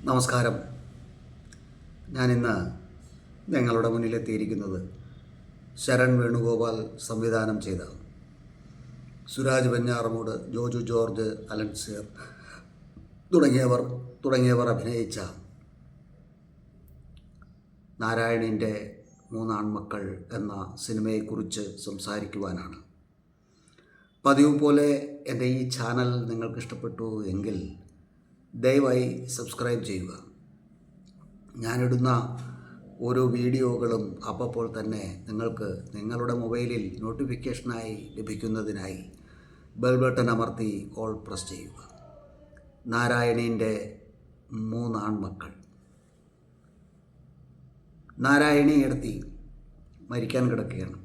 നമസ്കാരം. ഞാനിന്ന് നിങ്ങളുടെ മുന്നിലെത്തിയിരിക്കുന്നത് ശരൺ വേണുഗോപാൽ സംവിധാനം ചെയ്ത സുരാജ് വെഞ്ഞാറമൂട്, ജോജു ജോർജ്, അലൻസിയർ തുടങ്ങിയവർ അഭിനയിച്ച നാരായണീൻ്റെ മൂന്നാൺമക്കൾ എന്ന സിനിമയെക്കുറിച്ച് സംസാരിക്കുവാനാണ്. പതിവ് പോലെ എൻ്റെ ഈ ചാനൽ നിങ്ങൾക്ക് ഇഷ്ടപ്പെട്ടു എങ്കിൽ ദയവായി സബ്സ്ക്രൈബ് ചെയ്യുക. ഞാനിടുന്ന ഓരോ വീഡിയോകളും അപ്പോൾ തന്നെ നിങ്ങൾക്ക് നിങ്ങളുടെ മൊബൈലിൽ നോട്ടിഫിക്കേഷനായി ലഭിക്കുന്നതിനായി ബെൽ ബട്ടൺ അമർത്തി ഓൾ പ്രസ് ചെയ്യുക. നാരായണീൻ്റെ മൂന്നാൺമക്കൾ. നാരായണി എടുത്തി മരിക്കാൻ കിടക്കുകയാണ്.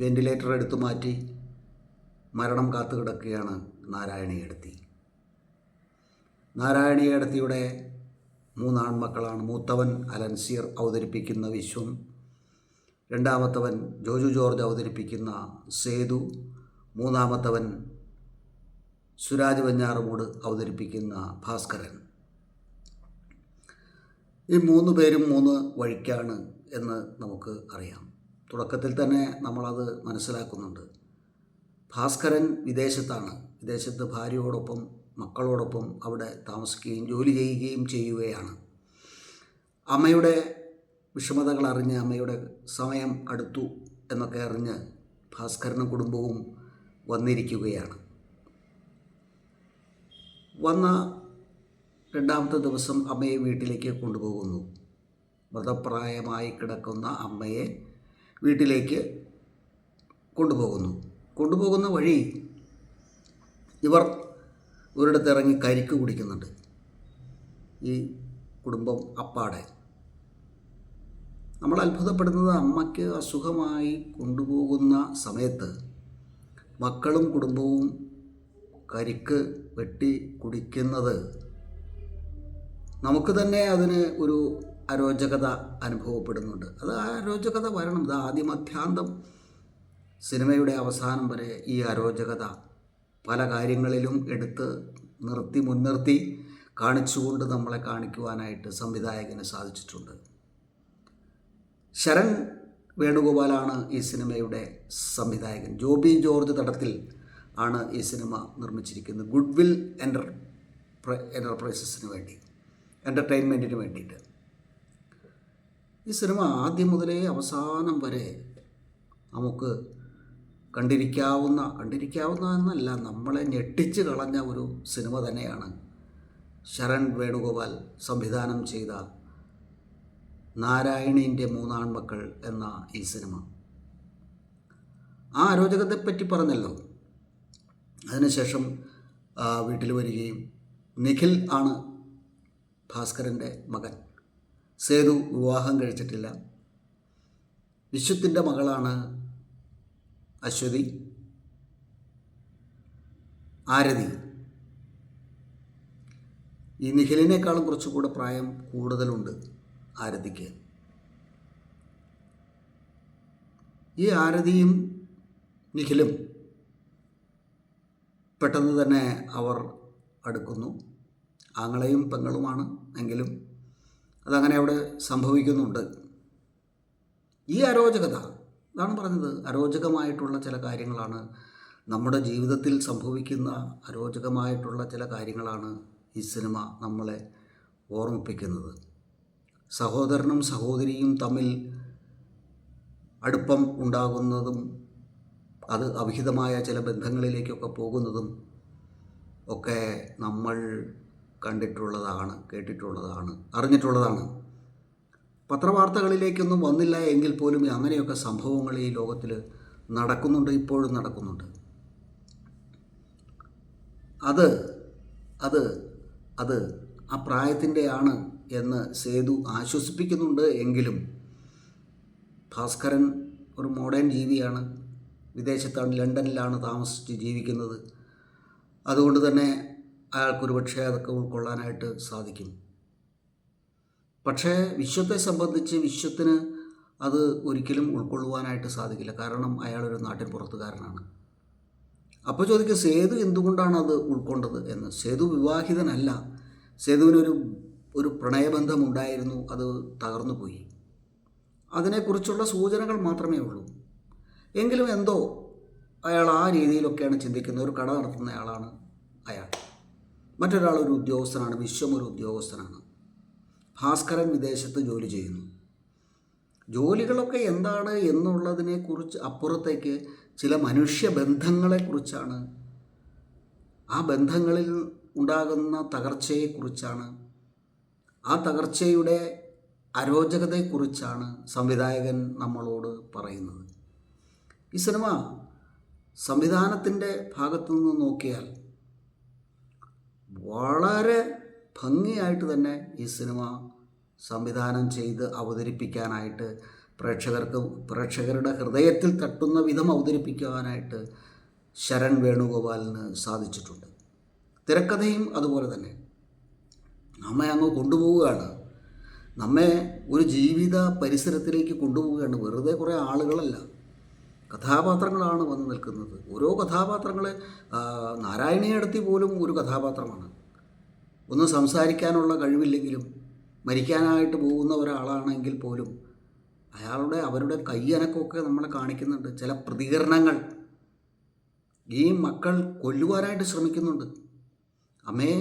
വെന്റിലേറ്റർ എടുത്തു മാറ്റി മരണം കാത്തു കിടക്കുകയാണ് നാരായണി എടുത്തി. നാരായണി ഏടത്തിയുടെ മൂന്നാൺമക്കളാണ്. മൂത്തവൻ അലൻസിയർ അവതരിപ്പിക്കുന്ന വിശ്വം, രണ്ടാമത്തവൻ ജോജു ജോർജ് അവതരിപ്പിക്കുന്ന സേതു, മൂന്നാമത്തവൻ സുരാജ് വെഞ്ഞാറമൂട് അവതരിപ്പിക്കുന്ന ഭാസ്കരൻ. ഈ മൂന്ന് പേരും മൂന്ന് വഴിക്കാണ് എന്ന് നമുക്ക് അറിയാം. തുടക്കത്തിൽ തന്നെ നമ്മളത് മനസ്സിലാക്കുന്നുണ്ട്. ഭാസ്കരൻ വിദേശത്താണ്. വിദേശത്ത് ഭാര്യയോടൊപ്പം മക്കളോടൊപ്പം അവിടെ താമസിക്കുകയും ജോലി ചെയ്യുകയും ചെയ്യുകയാണ്. അമ്മയുടെ വിഷമതകൾ അറിഞ്ഞ്, അമ്മയുടെ സമയം അടുത്തു എന്നൊക്കെ അറിഞ്ഞ് ഭാസ്കരനും കുടുംബവും വന്നിരിക്കുകയാണ്. വന്ന രണ്ടാമത്തെ ദിവസം അമ്മയെ വീട്ടിലേക്ക് കൊണ്ടുപോകുന്നു. മൃതപ്രായമായി കിടക്കുന്ന അമ്മയെ വീട്ടിലേക്ക് കൊണ്ടുപോകുന്ന വഴി ഇവർ ഒരിടത്ത് ഇറങ്ങി കരിക്ക് കുടിക്കുന്നുണ്ട്. ഈ കുടുംബം അപ്പാടെ. നമ്മൾ അത്ഭുതപ്പെടുന്നത്, അമ്മയ്ക്ക് അസുഖമായി കൊണ്ടുപോകുന്ന സമയത്ത് മക്കളും കുടുംബവും കരിക്ക് വെട്ടി കുടിക്കുന്നത് നമുക്ക് തന്നെ അതിന് ഒരു അരോചകത അനുഭവപ്പെടുന്നുണ്ട്. അത് ആ അരോചകത വരണം. ഇത് ആദ്യമധ്യാന്തം സിനിമയുടെ അവസാനം വരെ ഈ അരോചകത പല കാര്യങ്ങളിലും എടുത്ത് മുൻനിർത്തി കാണിച്ചുകൊണ്ട് നമ്മളെ കാണിക്കുവാനായിട്ട് സംവിധായകന് സാധിച്ചിട്ടുണ്ട്. ശരൺ വേണുഗോപാലാണ് ഈ സിനിമയുടെ സംവിധായകൻ. ജോബി ജോർജ് തടത്തിൽ ആണ് ഈ സിനിമ നിർമ്മിച്ചിരിക്കുന്നത്. ഗുഡ്വിൽ എൻ്റർപ്രൈസസിന് വേണ്ടി, എൻ്റർടൈൻമെൻറ്റിന് വേണ്ടിയിട്ട്. ഈ സിനിമ ആദ്യം മുതലേ അവസാനം വരെ നമുക്ക് കണ്ടിരിക്കാവുന്ന എന്നല്ല, നമ്മളെ ഞെട്ടിച്ച് കളഞ്ഞ ഒരു സിനിമ തന്നെയാണ് ശരൺ വേണുഗോപാൽ സംവിധാനം ചെയ്ത നാരായണീൻ്റെ മൂന്നാൺമക്കൾ എന്ന ഈ സിനിമ. ആ അരോചകത്തെപ്പറ്റി പറഞ്ഞല്ലോ. അതിനുശേഷം വീട്ടിൽ വരികയും, നിഖിൽ ആണ് ഭാസ്കരൻ്റെ മകൻ. സേതു വിവാഹം കഴിച്ചിട്ടില്ല. വിശ്വത്തിൻ്റെ മകളാണ് അശ്വതി. ആരതി ഈ നിഖിലിനേക്കാളും കുറച്ചുകൂടെ പ്രായം കൂടുതലുണ്ട് ആരതിക്ക്. ഈ ആരതിയും നിഖിലും പെട്ടെന്ന് തന്നെ അവർ അടുക്കുന്നു. ആങ്ങളെയും പെങ്ങളുമാണ് എങ്കിലും അതങ്ങനെ അവിടെ സംഭവിക്കുന്നുണ്ട്. ഈ അരോചകത, അതാണ് പറഞ്ഞത്, അരോചകമായിട്ടുള്ള ചില കാര്യങ്ങളാണ് നമ്മുടെ ജീവിതത്തിൽ സംഭവിക്കുന്ന അരോചകമായിട്ടുള്ള ചില കാര്യങ്ങളാണ് ഈ സിനിമ നമ്മളെ ഓർമ്മിപ്പിക്കുന്നത്. സഹോദരനും സഹോദരിയും തമ്മിൽ അടുപ്പം ഉണ്ടാകുന്നതും അത് അവിഹിതമായ ചില ബന്ധങ്ങളിലേക്കൊക്കെ പോകുന്നതും ഒക്കെ നമ്മൾ കണ്ടിട്ടുള്ളതാണ്, കേട്ടിട്ടുള്ളതാണ്, അറിഞ്ഞിട്ടുള്ളതാണ്. പത്രവാർത്തകളിലേക്കൊന്നും വന്നില്ല എങ്കിൽ പോലും അങ്ങനെയൊക്കെ സംഭവങ്ങൾ ഈ ലോകത്തിൽ നടക്കുന്നുണ്ട്, ഇപ്പോഴും നടക്കുന്നുണ്ട്. അത് ആ പ്രായത്തിൻ്റെയാണ് എന്ന് സേതു ആശ്വസിപ്പിക്കുന്നുണ്ട്. എങ്കിലും ഭാസ്കരൻ ഒരു മോഡേൺ ജീവിയാണ്. വിദേശത്താണ്, ലണ്ടനിലാണ് താമസിച്ച് ജീവിക്കുന്നത്. അതുകൊണ്ട് തന്നെ അയാൾക്കൊരു പക്ഷേ അതൊക്കെ ഉൾക്കൊള്ളാനായിട്ട് സാധിക്കും. പക്ഷേ വിശ്വത്തെ സംബന്ധിച്ച് വിശ്വത്തിന് അത് ഒരിക്കലും ഉൾക്കൊള്ളുവാനായിട്ട് സാധിക്കില്ല. കാരണം അയാളൊരു നാട്ടിൻ പുറത്തുകാരനാണ്. അപ്പോൾ ചോദിക്കുക, സേതു എന്തുകൊണ്ടാണ് അത് ഉൾക്കൊണ്ടത് എന്ന്. സേതു വിവാഹിതനല്ല. സേതുവിനൊരു ഒരു പ്രണയബന്ധമുണ്ടായിരുന്നു, അത് തകർന്നു പോയി. അതിനെക്കുറിച്ചുള്ള സൂചനകൾ മാത്രമേ ഉള്ളൂ. എങ്കിലും എന്തോ അയാൾ ആ രീതിയിലൊക്കെയാണ് ചിന്തിക്കുന്നത്. ഒരു കട നടത്തുന്നയാളാണ് അയാൾ. മറ്റൊരാൾ ഒരു ഉദ്യോഗസ്ഥനാണ്, വിശ്വം ഒരു ഉദ്യോഗസ്ഥനാണ്. ഭാസ്കരൻ വിദേശത്ത് ജോലി ചെയ്യുന്നു. ജോലികളൊക്കെ എന്താണ് എന്നുള്ളതിനെക്കുറിച്ച് അപ്പുറത്തേക്ക് ചില മനുഷ്യബന്ധങ്ങളെക്കുറിച്ചാണ്, ആ ബന്ധങ്ങളിൽ ഉണ്ടാകുന്ന തകർച്ചയെക്കുറിച്ചാണ്, ആ തകർച്ചയുടെ അരോചകതയെക്കുറിച്ചാണ് സംവിധായകൻ നമ്മളോട് പറയുന്നത്. ഈ സിനിമ സംവിധാനത്തിൻ്റെ ഭാഗത്തു നിന്ന് നോക്കിയാൽ വളരെ ഭംഗിയായിട്ട് തന്നെ ഈ സിനിമ സംവിധാനം ചെയ്ത് അവതരിപ്പിക്കാനായിട്ട് പ്രേക്ഷകരുടെ ഹൃദയത്തിൽ തട്ടുന്ന വിധം അവതരിപ്പിക്കാനായിട്ട് ശരൺ വേണുഗോപാലിന് സാധിച്ചിട്ടുണ്ട്. തിരക്കഥയും അതുപോലെ തന്നെ നമ്മെ അങ്ങ് കൊണ്ടുപോവുകയാണ്, നമ്മെ ഒരു ജീവിത പരിസരത്തിലേക്ക് കൊണ്ടുപോവുകയാണ്. വെറുതെ കുറേ ആളുകളല്ല, കഥാപാത്രങ്ങളാണ് വന്ന് നിൽക്കുന്നത്. ഓരോ കഥാപാത്രങ്ങൾ, നാരായണീയടത്തി പോലും ഒരു കഥാപാത്രമാണ്. ഒന്നും സംസാരിക്കാനുള്ള കഴിവില്ലെങ്കിലും മരിക്കാനായിട്ട് പോകുന്ന ഒരാളാണെങ്കിൽ പോലും അവരുടെ കയ്യനക്കമൊക്കെ നമ്മളെ കാണിക്കുന്നുണ്ട്. ചില പ്രതികരണങ്ങൾ ഈ മക്കൾ കൊല്ലുവാനായിട്ട് ശ്രമിക്കുന്നുണ്ട്. അമ്മയെ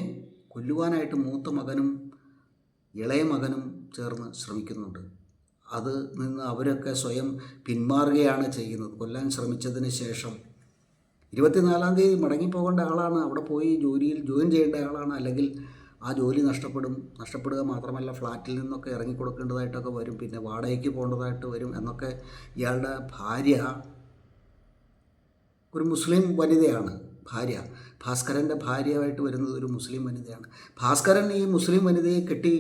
കൊല്ലുവാനായിട്ട് മൂത്ത മകനും ഇളയ മകനും ചേർന്ന് ശ്രമിക്കുന്നുണ്ട്. അത് നിന്ന് അവരൊക്കെ സ്വയം പിന്മാറുകയാണ് ചെയ്യുന്നത്. കൊല്ലാൻ ശ്രമിച്ചതിന് ശേഷം 24-ാം തീയതി മടങ്ങിപ്പോകേണ്ട ആളാണ്, അവിടെ പോയി ജോലിയിൽ ജോയിൻ ചെയ്യേണ്ട ആളാണ്. അല്ലെങ്കിൽ ആ ജോലി നഷ്ടപ്പെടുക മാത്രമല്ല, ഫ്ലാറ്റിൽ നിന്നൊക്കെ ഇറങ്ങിക്കൊടുക്കേണ്ടതായിട്ടൊക്കെ വരും, പിന്നെ വാടകയ്ക്ക് പോകേണ്ടതായിട്ട് വരും എന്നൊക്കെ. ഇയാളുടെ ഭാര്യ ഒരു മുസ്ലിം വനിതയാണ്. ഭാസ്കരൻ്റെ ഭാര്യയായിട്ട് വരുന്നത് ഒരു മുസ്ലിം വനിതയാണ്. ഭാസ്കരൻ ഈ മുസ്ലിം വനിതയെ കെട്ടി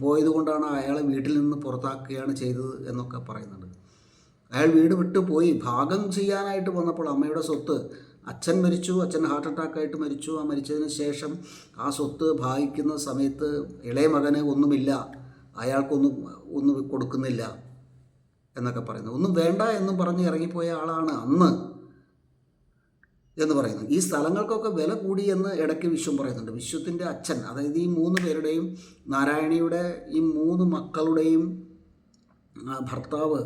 പോയതുകൊണ്ടാണ് അയാളെ വീട്ടിൽ നിന്ന് പുറത്താക്കുകയാണ് ചെയ്തത് എന്നൊക്കെ പറയുന്നുണ്ട്. അയാൾ വീട് വിട്ടു പോയി ഭാഗം ചെയ്യാനായിട്ട് വന്നപ്പോൾ അമ്മയുടെ സ്വത്ത്, അച്ഛൻ മരിച്ചു, അച്ഛൻ ഹാർട്ട് അറ്റാക്കായിട്ട് മരിച്ചു. ആ മരിച്ചതിന് ശേഷം ആ സ്വത്ത് ഭാഗിക്കുന്ന സമയത്ത് ഇളയ മകന് ഒന്നുമില്ല, ഒന്നും കൊടുക്കുന്നില്ല എന്നൊക്കെ പറയുന്നു. ഒന്നും വേണ്ട എന്നും പറഞ്ഞ് ഇറങ്ങിപ്പോയ ആളാണ് അന്ന് എന്ന് പറയുന്നു. ഈ സ്ഥലങ്ങൾക്കൊക്കെ വില കൂടി എന്ന് ഇടയ്ക്ക് വിശ്വം പറയുന്നുണ്ട്. വിശ്വത്തിൻ്റെ അച്ഛൻ, അതായത് ഈ 3 പേരുടെയും, നാരായണിയുടെ ഈ 3 മക്കളുടെയും ഭർത്താവ്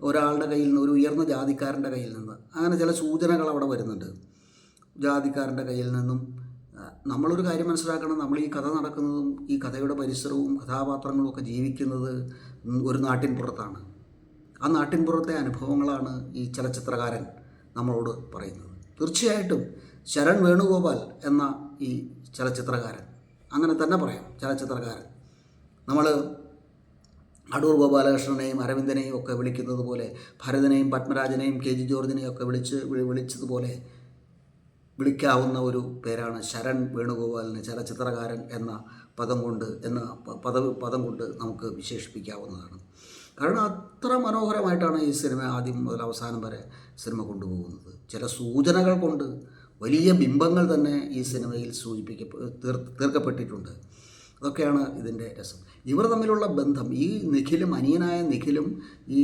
ഒരാളുടെ കയ്യിൽ നിന്ന്, ഒരു ഉയർന്ന ജാതിക്കാരൻ്റെ കയ്യിൽ നിന്ന്, അങ്ങനെ ചില സൂചനകൾ അവിടെ വരുന്നുണ്ട്. ജാതിക്കാരൻ്റെ കയ്യിൽ നിന്നും നമ്മളൊരു കാര്യം മനസ്സിലാക്കണം, നമ്മൾ ഈ കഥ നടക്കുന്നതും ഈ കഥയുടെ പരിസരവും കഥാപാത്രങ്ങളും ഒക്കെ ജീവിക്കുന്നത് ഒരു നാട്ടിൻപുറത്താണ്. ആ നാട്ടിൻപുറത്തെ അനുഭവങ്ങളാണ് ഈ ചലച്ചിത്രകാരൻ നമ്മളോട് പറയുന്നത്. തീർച്ചയായിട്ടും ശരൺ വേണുഗോപാൽ എന്ന ഈ ചലച്ചിത്രകാരൻ, അങ്ങനെ തന്നെ പറയാം, ചലച്ചിത്രകാരൻ, നമ്മൾ അടൂർ ഗോപാലകൃഷ്ണനെയും അരവിന്ദനെയും ഒക്കെ വിളിക്കുന്നത് പോലെ, ഭരതനെയും പത്മരാജനെയും KG ജോർജിനെയും ഒക്കെ വിളിച്ചതുപോലെ വിളിക്കാവുന്ന ഒരു പേരാണ് ശരൺ വേണുഗോപാലിന്. ചലച്ചിത്രകാരൻ എന്ന പദം കൊണ്ട് നമുക്ക് വിശേഷിപ്പിക്കാവുന്നതാണ്. കാരണം അത്ര മനോഹരമായിട്ടാണ് ഈ സിനിമ ആദ്യം മുതൽ അവസാനം വരെ സിനിമ കൊണ്ടുപോകുന്നത്. ചില സൂചനകൾ കൊണ്ട് വലിയ ബിംബങ്ങൾ തന്നെ ഈ സിനിമയിൽ തീർക്കപ്പെട്ടിട്ടുണ്ട്. അതൊക്കെയാണ് ഇതിൻ്റെ രസം. ഇവർ തമ്മിലുള്ള ബന്ധം, ഈ നിഖിലും, അനിയനായ നിഖിലും ഈ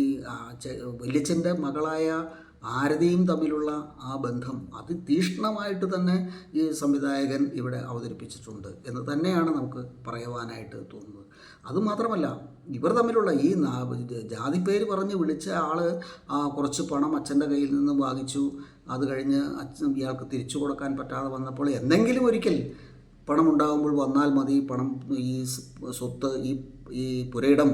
വല്യച്ഛൻ്റെ മകളായ ആരതിയും തമ്മിലുള്ള ആ ബന്ധം അതിതീക്ഷ്ണമായിട്ട് തന്നെ ഈ സംവിധായകൻ ഇവിടെ അവതരിപ്പിച്ചിട്ടുണ്ട് എന്ന് തന്നെയാണ് നമുക്ക് പറയുവാനായിട്ട് തോന്നുന്നത്. അതുമാത്രമല്ല, ഇവർ തമ്മിലുള്ള ഈ ജാതിപ്പേര് പറഞ്ഞ് വിളിച്ച ആൾ കുറച്ച് പണം അച്ഛൻ്റെ കയ്യിൽ നിന്ന് വാങ്ങിച്ചു. അത് കഴിഞ്ഞ് ഇയാൾക്ക് തിരിച്ചു കൊടുക്കാൻ പറ്റാതെ വന്നപ്പോൾ എന്തെങ്കിലും ഒരിക്കൽ പണമുണ്ടാകുമ്പോൾ വന്നാൽ മതി, പണം, ഈ സ്വത്ത്, ഈ പുരയിടം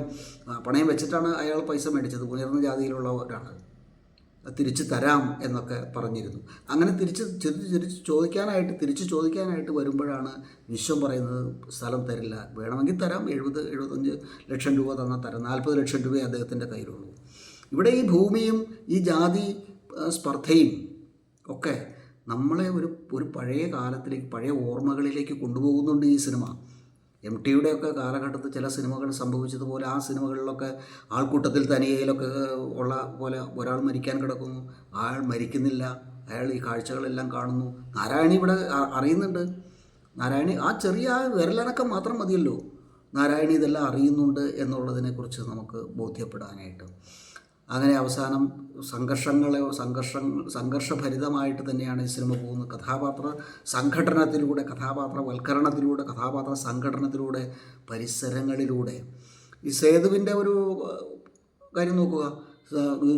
പണയം വെച്ചിട്ടാണ് അയാൾ പൈസ മേടിച്ചത്, ഉയർന്ന ജാതിയിലുള്ളവരാണ്, തിരിച്ചു തരാം എന്നൊക്കെ പറഞ്ഞിരുന്നു. അങ്ങനെ തിരിച്ചു ചോദിക്കാനായിട്ട് വരുമ്പോഴാണ് വിശ്വം പറയുന്നത് സ്ഥലം തരില്ല, വേണമെങ്കിൽ തരാം, 70-75 ലക്ഷം രൂപ തന്നാൽ തരാം, 40 ലക്ഷം രൂപയെ അദ്ദേഹത്തിൻ്റെ കയ്യിലുള്ളൂ. ഇവിടെ ഈ ഭൂമിയും ഈ ജാതി സ്പർദ്ധയും ഒക്കെ നമ്മളെ ഒരു പഴയ കാലത്തിലേക്ക്, പഴയ ഓർമ്മകളിലേക്ക് കൊണ്ടുപോകുന്നുണ്ട് ഈ സിനിമ. MTയുടെയൊക്കെ കാലഘട്ടത്തിൽ ചില സിനിമകൾ സംഭവിച്ചതുപോലെ ആ സിനിമകളിലൊക്കെ ആൾക്കൂട്ടത്തിൽ തനിയയിലൊക്കെ ഉള്ള പോലെ ഒരാൾ മരിക്കാൻ കിടക്കുന്നു, ആൾ മരിക്കുന്നില്ല, അയാൾ ഈ കാഴ്ചകളെല്ലാം കാണുന്നു. നാരായണി ഇവിടെ അറിയുന്നുണ്ട്. നാരായണി ആ ചെറിയ വിരലനക്കം മാത്രം മതിയല്ലോ, നാരായണി ഇതെല്ലാം അറിയുന്നുണ്ട് എന്നുള്ളതിനെക്കുറിച്ച് നമുക്ക് ബോധ്യപ്പെടാനായിട്ട്. അങ്ങനെ അവസാനം സംഘർഷഭരിതമായിട്ട് തന്നെയാണ് ഈ സിനിമ പോകുന്നത്. കഥാപാത്ര സംഘടനത്തിലൂടെ, കഥാപാത്രവൽക്കരണത്തിലൂടെ, കഥാപാത്ര സംഘടനത്തിലൂടെ, പരിസരങ്ങളിലൂടെ. ഈ സേതുവിൻ്റെ ഒരു കാര്യം നോക്കുക.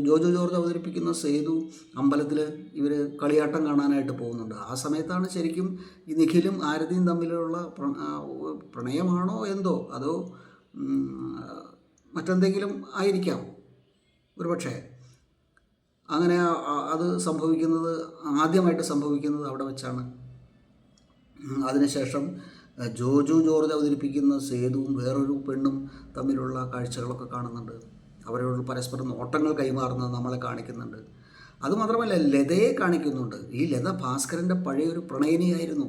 ജോജു ജോർജ് അവതരിപ്പിക്കുന്ന സേതു അമ്പലത്തിൽ ഇവർ കളിയാട്ടം കാണാനായിട്ട് പോകുന്നുണ്ട്. ആ സമയത്താണ് ശരിക്കും ഈ നിഖിലും ആരതിയും തമ്മിലുള്ള പ്രണയമാണോ എന്തോ, അതോ മറ്റെന്തെങ്കിലും ആയിരിക്കാം ഒരുപക്ഷെ. അങ്ങനെ അത് ആദ്യമായിട്ട് സംഭവിക്കുന്നത് അവിടെ വെച്ചാണ്. അതിനുശേഷം ജോജു ജോർജ് അവതരിപ്പിക്കുന്ന സേതുവും വേറൊരു പെണ്ണും തമ്മിലുള്ള കാഴ്ചകളൊക്കെ കാണുന്നുണ്ട്. അവരോട് പരസ്പരം നോട്ടങ്ങൾ കൈമാറുന്നത് നമ്മളെ കാണിക്കുന്നുണ്ട്. അതുമാത്രമല്ല, ലതയെ കാണിക്കുന്നുണ്ട്. ഈ ലത ഭാസ്കരൻ്റെ പഴയൊരു പ്രണയിനിയായിരുന്നു.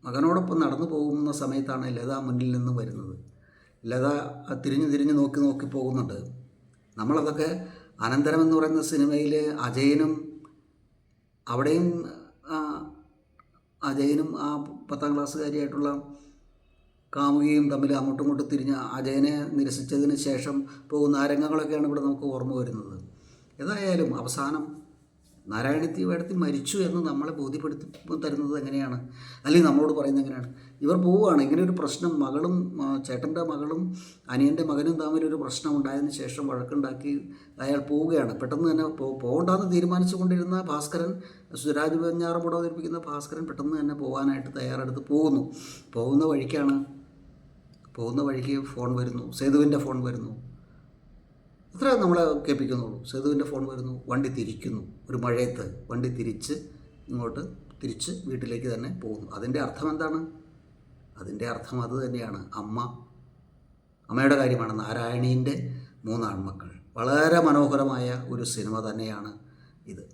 മകനോടൊപ്പം നടന്നു പോകുന്ന സമയത്താണ് ലത മുന്നിൽ നിന്ന് വരുന്നത്. ലത തിരിഞ്ഞ് നോക്കി പോകുന്നുണ്ട്. നമ്മളതൊക്കെ അനന്തരം എന്ന് പറയുന്ന സിനിമയിൽ അജയനും ആ 10ാം ക്ലാസ്സുകാരിയായിട്ടുള്ള കാമുകിയും തമ്മിൽ അങ്ങോട്ടും ഇങ്ങോട്ടും തിരിഞ്ഞ് അജയനെ നിരസിച്ചതിന് ശേഷം പോകുന്ന ആ രംഗങ്ങളൊക്കെയാണ് ഇവിടെ നമുക്ക് ഓർമ്മ വരുന്നത്. ഏതായാലും അവസാനം നാരായണത്തി വേടത്തിൽ മരിച്ചു എന്ന് നമ്മളെ ബോധ്യപ്പെടുത്തി തരുന്നത് എങ്ങനെയാണ്, അല്ലെങ്കിൽ നമ്മളോട് പറയുന്നത് എങ്ങനെയാണ്? ഇവർ പോവുകയാണ്. ഇങ്ങനെ ഒരു പ്രശ്നം, ചേട്ടൻ്റെ മകളും അനിയൻ്റെ മകനും തമ്മിലൊരു പ്രശ്നം ഉണ്ടായതിന് ശേഷം വഴക്കുണ്ടാക്കി അയാൾ പോവുകയാണ്. പെട്ടെന്ന് തന്നെ പോകണ്ടെന്ന് തീരുമാനിച്ചു കൊണ്ടിരുന്ന ഭാസ്കരൻ, സുരാജ് വെഞ്ഞാറമൂട് അവതരിപ്പിക്കുന്ന ഭാസ്കരൻ പെട്ടെന്ന് തന്നെ പോകാനായിട്ട് തയ്യാറെടുത്ത് പോകുന്ന വഴിക്ക് ഫോൺ വരുന്നു, സേതുവിൻ്റെ ഫോൺ വരുന്നു. അത്ര നമ്മളെ കേൾപ്പിക്കുന്നുള്ളൂ. സേതുവിൻ്റെ ഫോൺ വരുന്നു, വണ്ടി തിരിക്കുന്നു. ഒരു മഴയത്ത് വണ്ടി തിരിച്ച് വീട്ടിലേക്ക് തന്നെ പോകുന്നു. അതിൻ്റെ അർത്ഥം എന്താണ്? അതിൻ്റെ അർത്ഥം അത് തന്നെയാണ്. അമ്മയുടെ കാര്യമാണ്. നാരായണീൻ്റെ 3 ആൺമക്കൾ. വളരെ മനോഹരമായ ഒരു സിനിമ തന്നെയാണ് ഇത്.